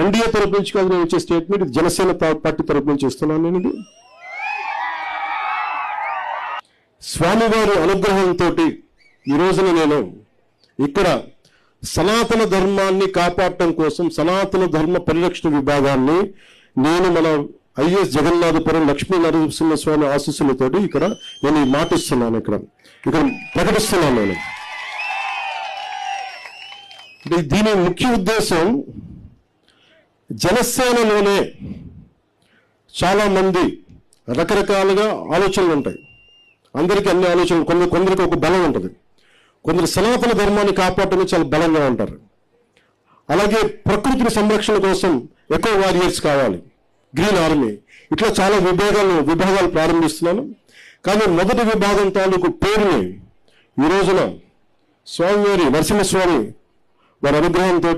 NDA తరపు నుంచి కాదు నేను ఇచ్చే స్టేట్మెంట్, ఇది జనసేన పార్టీ తరపు నుంచి ఇస్తున్నాను నేను. ఇది స్వామివారి అనుగ్రహంతో ఈ రోజున నేను ఇక్కడ సనాతన ధర్మాన్ని కాపాడటం కోసం సనాతన ధర్మ పరిరక్షణ విభాగాన్ని నేను మన ఐఎస్ జగన్నాథపురం లక్ష్మీ నరసింహస్వామి ఆశీస్సులతోటి ఇక్కడ నేను ఈ మాట ఇస్తున్నాను, ఇక్కడ ప్రకటిస్తున్నాను నేను. దీని ముఖ్య ఉద్దేశం, జనసేనలోనే చాలా మంది రకరకాలుగా ఆలోచనలు ఉంటాయి. అందరికీ అన్ని ఆలోచనలు, కొందరికి ఒక బలం ఉంటుంది. కొందరు సనాతన ధర్మాన్ని కాపాడటమే చాలా బలంగా ఉంటారు. అలాగే ప్రకృతిని సంరక్షణ కోసం ఎకో వారియర్స్ కావాలి, గ్రీన్ ఆర్మీ, ఇట్లా చాలా విభాగాలు ప్రారంభిస్తున్నాను. కానీ మొదటి విభాగం తాలూకు పేరుని ఈ రోజున స్వామివారి నరసింహస్వామి వారి అనుగ్రహంతో